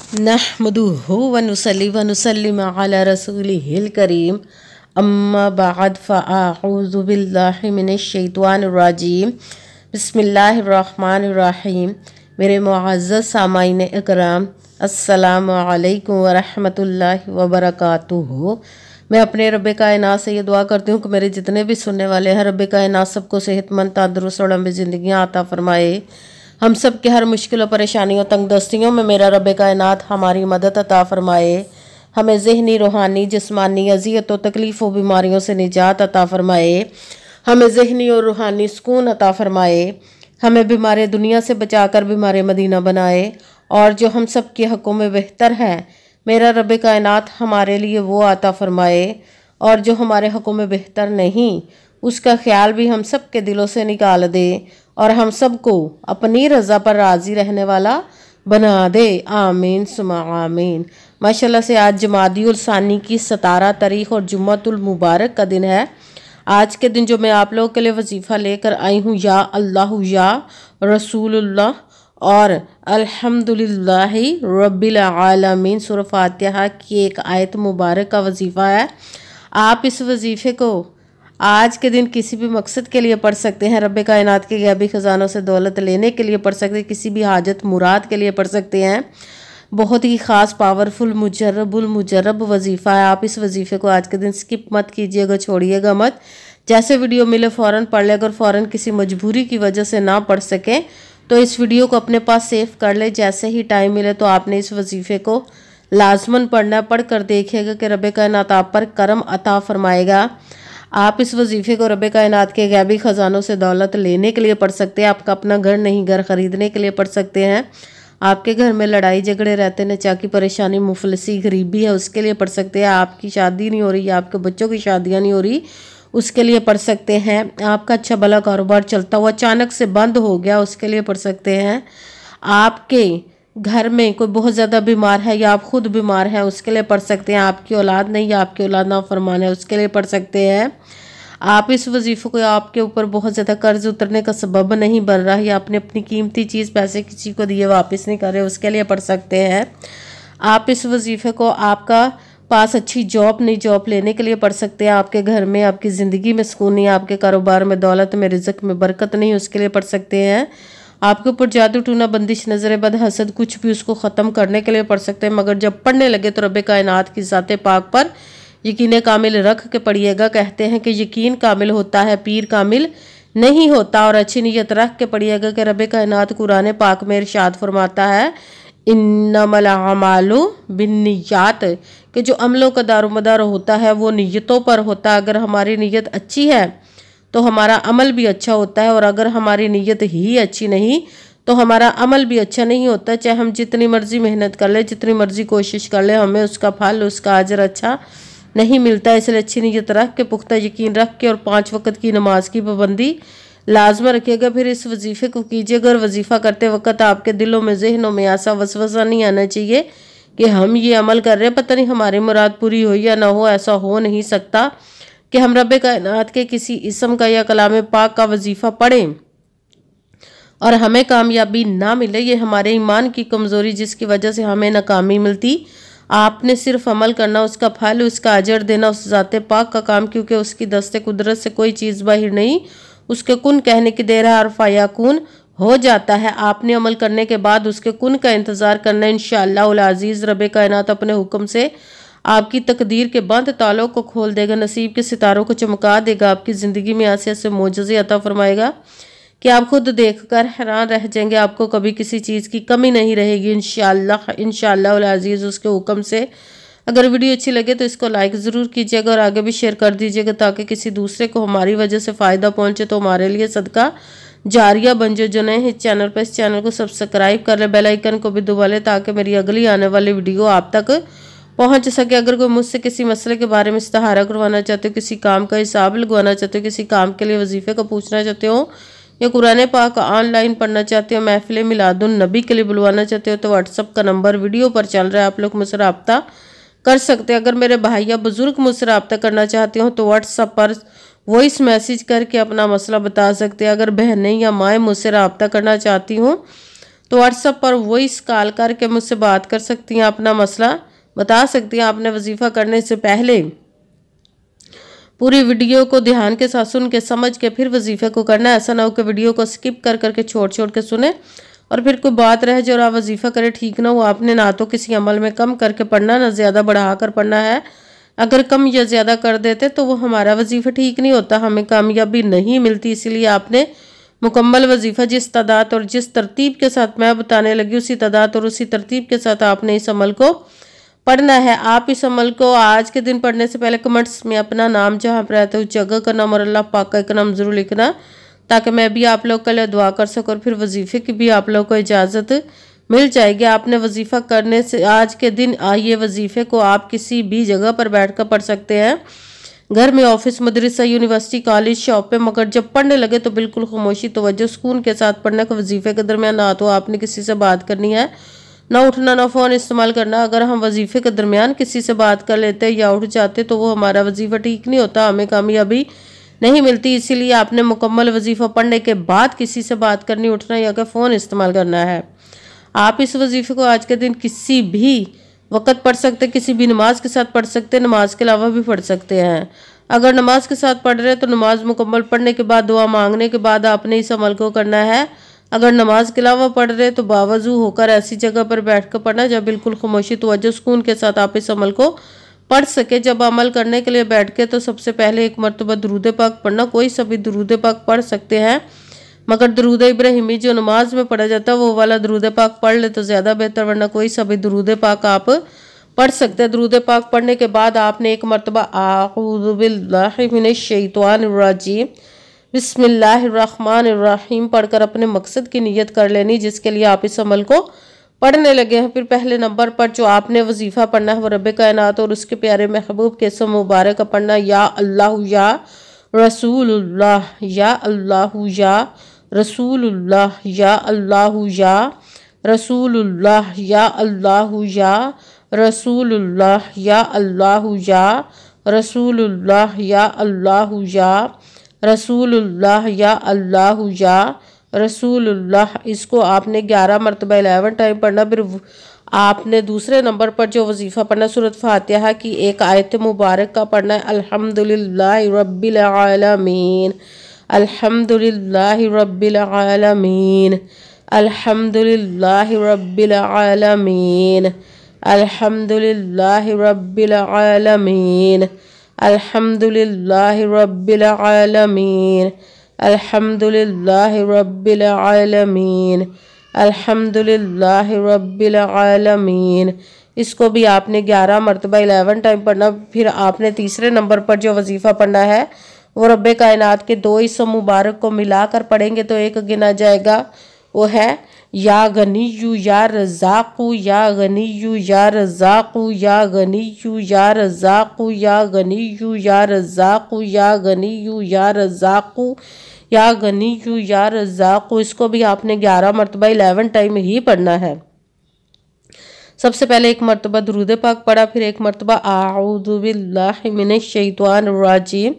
नहमदुहु व नुसल्ली व नुसल्लिम अला रसूलिहिल करीम अम्मा बाद फ़अऊज़ु बिल्लाहि मिनश शैतानिर रजीम बिस्मिल्लाहिर्रहमानिर रहीम। मेरे मुअज़्ज़ज़ सामाईन इकराम, अस्सलामु अलैकुम व रहमतुल्लाहि व बरकातुहू। मैं अपने रब्बे कायनात से ये दुआ करती हूँ कि मेरे जितने भी सुनने वाले हैं, रब्बे कायनात सबको सेहतमंद, तंदुरुस्त और लंबी ज़िंदगियाँ अता फरमाए। हम सब के हर मुश्किल और परेशानियों, तंगदस्तियों में मेरा रब्बे कायनात हमारी मदद अता फरमाए। हमें ज़हनी, रूहानी, जिस्मानी अज़ियत और तकलीफ़ और बीमारियों से निजात अता फरमाए। हमें ज़हनी और रूहानी सुकून अता फरमाए। हमें बीमार दुनिया से बचाकर बीमार मदीना बनाए। और जो हम सब के हक़ों में बेहतर है, मेरा रब्बे कायनात हमारे लिए वो अता फरमाए। और जो हमारे हक़ों में बेहतर नहीं, उसका ख्याल भी हम सब के दिलों से निकाल दे और हम सबको अपनी रज़ा पर राज़ी रहने वाला बना दे। आमीन सुमा आमीन। माशाल्लाह से आज जमादियुल सानी की 17 तारीख और जुम्मतुल मुबारक का दिन है। आज के दिन जो मैं आप लोगों के लिए वजीफ़ा लेकर आई हूँ, या अल्लाह या रसूलुल्लाह और अल्हम्दुलिल्लाहि रब्बिल आलमीन सूरह फातिहा की एक आयत मुबारक का वजीफ़ा है। आप इस वजीफ़े को आज के दिन किसी भी मकसद के लिए पढ़ सकते हैं। रब्बे कायनात के गैबी ख़जानों से दौलत लेने के लिए पढ़ सकते हैं, किसी भी हाजत मुराद के लिए पढ़ सकते हैं। बहुत ही ख़ास, पावरफुल, मुजर्रब वजीफ़ा है। आप इस वजीफ़े को आज के दिन स्किप मत कीजिएगा, छोड़िएगा मत। जैसे वीडियो मिले फ़ौरन पढ़ ले। अगर फ़ौरन किसी मजबूरी की वजह से ना पढ़ सकें तो इस वीडियो को अपने पास सेव कर ले। जैसे ही टाइम मिले तो आपने इस वजीफ़े को लाजमन पढ़ना। पढ़ कर देखिएगा कि रब्बे कायनात आप पर करम अता फरमाएगा। आप इस वजीफ़े को रब्बे कायनात के गैबी ख़जानों से दौलत लेने के लिए पढ़ सकते हैं। आपका अपना घर नहीं, घर ख़रीदने के लिए पढ़ सकते हैं। आपके घर में लड़ाई झगड़े रहते, नचा की परेशानी, मुफलसी, गरीबी है, उसके लिए पढ़ सकते हैं। आपकी शादी नहीं हो रही, आपके बच्चों की शादियाँ नहीं हो रही, उसके लिए पढ़ सकते हैं। आपका अच्छा भला कारोबार चलता हुआ अचानक से बंद हो गया, उसके लिए पढ़ सकते हैं। आपके घर में कोई बहुत ज़्यादा बीमार है या आप खुद बीमार हैं, उसके लिए पढ़ सकते हैं। आपकी औलाद नहीं या आपकी औलाद ना फरमान है, उसके लिए पढ़ सकते हैं। आप इस वजीफ़े को आपके ऊपर बहुत ज़्यादा कर्ज उतरने का सबब नहीं बन रहा या आपने अपनी कीमती चीज़ पैसे किसी को दिए वापस नहीं कर रहे, उसके लिए पढ़ सकते हैं। आप इस वजीफ़े को आपका पास अच्छी जॉब नहीं, जॉब लेने के लिए पढ़ सकते हैं। आपके घर में, आपकी ज़िंदगी में सुकून नहीं, आपके कारोबार में दौलत में, रिज़्क़ में बरकत नहीं, उसके लिए पढ़ सकते हैं। आपके ऊपर जादू टूना, बंदिश, नजर बद, हसद, कुछ भी, उसको ख़त्म करने के लिए पढ़ सकते हैं। मगर जब पढ़ने लगे तो रब्बे कायनात की ज़ाते पाक पर यकीन कामिल रख के पढ़िएगा। कहते हैं कि यकीन कामिल होता है, पीर कामिल नहीं होता। और अच्छी नीयत रख के पढ़िएगा कि रब्बे कायनात कुरान पाक में इरशाद फरमाता है, इन्नमल अमालु बिन्नियात, कि जो अमलों का दारोमदार होता है वो नीयतों पर होता है। अगर हमारी नीयत अच्छी है तो हमारा अमल भी अच्छा होता है, और अगर हमारी नीयत ही अच्छी नहीं तो हमारा अमल भी अच्छा नहीं होता। चाहे हम जितनी मर्जी मेहनत कर ले, जितनी मर्जी कोशिश कर ले, हमें उसका फल, उसका अजर अच्छा नहीं मिलता। इसलिए अच्छी नीयत रख के, पुख्ता यकीन रख के और 5 वक्त की नमाज की पाबंदी लाजमा रखिएगा। फिर इस वजीफ़े को कीजिएगा। और वजीफ़ा करते वक्त आपके दिलों में, जहनों में ऐसा वसवसा नहीं आना चाहिए कि हम ये अमल कर रहे हैं, पता नहीं हमारी मुराद पूरी हो या ना हो। ऐसा हो नहीं सकता कि हम रब्बे कायनात के किसी इसम का या कलाम पाक का वजीफ़ा पढ़ें और हमें कामयाबी ना मिले। ये हमारे ईमान की कमज़ोरी, जिसकी वजह से हमें नाकामी मिलती। आपने सिर्फ अमल करना, उसका फल, उसका अजर देना उस ज़ाते पाक का काम, क्योंकि उसकी दस्ते कुदरत से कोई चीज़ बाहर नहीं। उसके कुन कहने की देर है और फ़याकुन हो जाता है। आपने अमल करने के बाद उसके कुन का इंतज़ार करना। इंशाअल्लाह अज़ीज़ रब्बे कायनात अपने हुक्म से आपकी तकदीर के बंद तालों को खोल देगा, नसीब के सितारों को चमका देगा, आपकी ज़िंदगी में ऐसे ऐसे मोजज़े अता फरमाएगा कि आप खुद देखकर हैरान रह जाएंगे। आपको कभी किसी चीज़ की कमी नहीं रहेगी इंशाअल्लाह अज़ीज़ उसके हुक्म से। अगर वीडियो अच्छी लगे तो इसको लाइक ज़रूर कीजिएगा और आगे भी शेयर कर दीजिएगा, ताकि किसी दूसरे को हमारी वजह से फ़ायदा पहुँचे तो हमारे लिए सदका जारिया बन जाए। जो नए इस चैनल पर, इस चैनल को सब्सक्राइब कर ले, बेल आइकन को भी दबा ले, ताकि मेरी अगली आने वाली वीडियो आप तक पहुंच सके। अगर कोई मुझसे किसी मसले के बारे में इस्तिहारा करवाना चाहते हो, किसी काम का हिसाब लगवाना चाहते हो, किसी काम के लिए वजीफ़े को पूछना चाहते हो, या कुरान पाक ऑनलाइन पढ़ना चाहते हो, महफिल मिलादुन नबी के लिए बुलवाना चाहते हो, तो व्हाट्सअप का नंबर वीडियो पर चल रहा है, आप लोग मुझसे रब्ता कर सकते हैं। अगर मेरे भाई या बुज़ुर्ग मुझसे रब्ता करना चाहते हो तो व्हाट्सअप पर वॉइस मैसेज करके अपना मसला बता सकते हैं। अगर बहनें या माएँ मुझसे रब्ता करना चाहती हूँ तो व्हाट्सएप पर वॉइस कॉल करके मुझसे बात कर सकती हैं, अपना मसला बता सकती हैं। आपने वजीफ़ा करने से पहले पूरी वीडियो को ध्यान के साथ सुन के समझ के फिर वजीफ़े को करना है। ऐसा ना हो कि वीडियो को स्किप कर करके छोड़ छोड़ के सुने और फिर कोई बात रह जाए और आप वजीफ़ा करें, ठीक ना हो। आपने ना तो किसी अमल में कम करके पढ़ना, ना ज़्यादा बढ़ा कर पढ़ना है। अगर कम या ज़्यादा कर देते तो वो हमारा वजीफ़ा ठीक नहीं होता, हमें कामयाबी नहीं मिलती। इसीलिए आपने मुकम्मल वजीफ़ा जिस तादाद और जिस तरतीब के साथ मैं बताने लगी, उसी तादाद और उसी तरतीब के साथ आपने इस अमल को पढ़ना है। आप इस अमल को आज के दिन पढ़ने से पहले कमेंट्स में अपना नाम, जहाँ पर रहते हो जगह का नाम और अल्लाह पाक का एक नाम ज़रूर लिखना, ताकि मैं भी आप लोग के लिए दुआ कर सकूँ और फिर वजीफ़े की भी आप लोग को इजाज़त मिल जाएगी। आपने वजीफ़ा करने से आज के दिन आइए वजीफ़े को आप किसी भी जगह पर बैठ कर पढ़ सकते हैं, घर में, ऑफिस, मदरसा, यूनिवर्सिटी, कॉलेज, शॉप पे। मगर जब पढ़ने लगे तो बिल्कुल खामोशी, तवज्जो, सुकून के साथ पढ़ने का। वजीफ़े के दरमियान ना तो आपने किसी से बात करनी है, ना उठना, ना फ़ोन इस्तेमाल करना। अगर हम वजीफ़े के दरमियान किसी से बात कर लेते हैं या उठ जाते तो वो हमारा वजीफ़ा ठीक नहीं होता, हमें कामयाबी नहीं मिलती। इसीलिए आपने मुकम्मल वजीफ़ा पढ़ने के बाद किसी से बात करनी, उठना या कि फ़ोन इस्तेमाल करना है। आप इस वजीफ़े को आज के दिन किसी भी वक़्त पढ़ सकते, किसी भी नमाज के साथ पढ़ सकते, नमाज के अलावा भी पढ़ सकते हैं। अगर नमाज के साथ पढ़ रहे हैं तो नमाज मुकम्मल पढ़ने के बाद, दुआ मांगने के बाद आपने इस अमल को करना है। अगर नमाज के अलावा पढ़ रहे तो बावजू होकर ऐसी जगह पर बैठ कर पढ़ना जब बिल्कुल खामोशी, तवज्जो, सुकून के साथ आप इस अमल को पढ़ सके। जब अमल करने के लिए बैठ के तो सबसे पहले एक मरतबा दुरूद पाक पढ़ना। कोई सभी दुरूद पाक पढ़ सकते हैं, मगर दुरूद इब्राहिमी जो नमाज में पढ़ा जाता है वो वाला दुरूद पाक पढ़ ले तो ज़्यादा बेहतर, वरना कोई सभी दुरूद पाक आप पढ़ सकते हैं। दुरूद पाक पढ़ने के बाद आपने एक मरतबा आऊज़ु बिल्लाहि मिनश शैतानिर रजीम बिस्मिल्लाहिर्रहमानिर्रहीम पढ़कर अपने मकसद की नियत कर लेनी, जिसके लिए आप इस अमल को पढ़ने लगे हैं। फिर पहले नंबर पर जो आपने वजीफ़ा पढ़ना है वो रब्बे कायनात और उसके प्यारे महबूब के इसम मुबारक का पढ़ना। या अल्लाह या रसूलुल्लाह, या अल्लाह या रसूलुल्लाह, या अल्लाह या रसूलुल्लाह, या अल्लाह या रसूलुल्लाह, या अल्लाह या रसूलुल्लाह, या अल्लाह या रसूलुल्लाह, या अल्लाह या रसूलुल्लाह। इसको आपने 11 मरतबा 11 टाइम पढ़ना। फिर आपने दूसरे नंबर पर जो वजीफ़ा पढ़ना सूरत फातिहा की एक आयत मुबारक का पढ़ना है। अल्हम्दुलिल्लाहि रब्बिल आलमीन, अल्हम्दुलिल्लाहि रब्बिल आलमीन, अल्हम्दुलिल्लाहि रब्बिल आलमीन, अल्हम्दुलिल्लाहि रब्बिल आलमीन, अल्हम्दुलिल्लाहि रब्बिल आलमीन, अल्हम्दुलिल्लाहि रब्बिल आलमीन, अल्हम्दुलिल्लाहि रब्बिल आलमीन। इसको भी आपने 11 मरतबा 11 टाइम पढ़ना। फिर आपने तीसरे नंबर पर जो वजीफ़ा पढ़ना है वो रब्बे कायनात के 2 इसम मुबारक को मिलाकर पढ़ेंगे तो एक गिना जाएगा, वो है या गनीयू या रज़ाक़ू, या गनीयू या रज़ाक़ू, या गनीयू या रज़ाक़ू, या गनीयू या रज़ाक़ू, या गनीयू या रज़ाक़ू, या गनीयू या रज़ाक़ू। इसको भी आपने 11 मरतबा 11 टाइम ही पढ़ना है। सबसे पहले एक मरतबा दुरूद पाक पढ़ा, फिर एक मरतबा आऊज़ु बिल्लाहि मिनश शैतानिर रजीम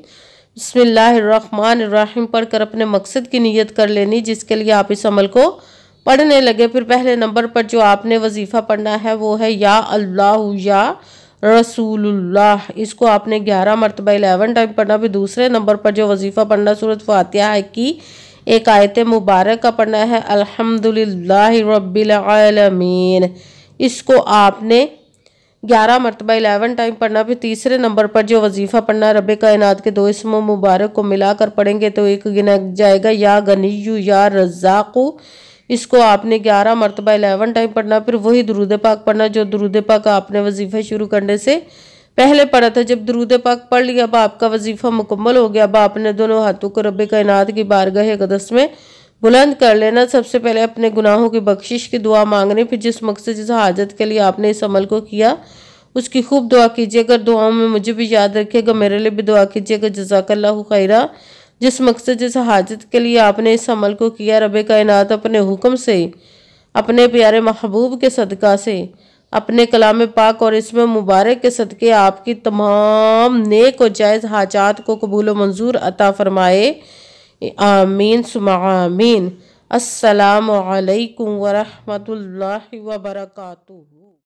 बिस्मिल्लाहिर्रहमानिर्रहीम पढ़कर अपने मकसद की नियत कर लेनी, जिसके लिए आप इस अमल को पढ़ने लगे। फिर पहले नंबर पर जो आपने वजीफ़ा पढ़ना है वो है या अल्लाह या रसूलुल्लाह। इसको आपने 11 मरतबा 11 टाइम पढ़ना। फिर दूसरे नंबर पर जो वजीफ़ा पढ़ना सूरत फातिहा की एक आयत मुबारक का पढ़ना है। अल्हम्दुलिल्लाहि रब्बिल आलमीन। इसको आपने 11 मरतबा 11 टाइम पढ़ना। फिर तीसरे नंबर पर जो वजीफ़ा पढ़ना रब्बे कायनात के 2 इसमों मुबारक को मिलाकर पढ़ेंगे तो एक गिना जाएगा, या गनीयू या रज़ाक़ू। इसको आपने 11 मरतबा 11 टाइम पढ़ना। फिर वही दुरूद पाक पढ़ना जो दुरूद पाक आपने वजीफ़ा शुरू करने से पहले पढ़ा था। जब दुरूद पाक पढ़ लिया, अब आपका वजीफ़ा मुकम्मल हो गया। अब आपने दोनों हाथों को रब्बे कायनात की बारगाह क़दस में बुलंद कर लेना। सबसे पहले अपने गुनाहों की बख्शिश की दुआ मांगनी। फिर जिस मकसद, जिस हाजत के लिए आपने इस अमल को किया उसकी खूब दुआ कीजिए। अगर दुआओं में मुझे भी याद रखिएगा, मेरे लिए भी दुआ कीजिएगा। जज़ाकल्लाहु खैरा। जिस मकसद, जिस हाजत के लिए आपने इस अमल को किया, रब्बे कायनात अपने हुक्म से, अपने प्यारे महबूब के सदका से, अपने कलाम पाक और इसमें मुबारक के सदके आपकी तमाम नेक और जायज़ हाजात को कबूल व मंजूर अता फरमाए। आमीन सुमा आमीन। अस्सलामु अलैकुम वरहमतुल्लाहि वबरकातुहू।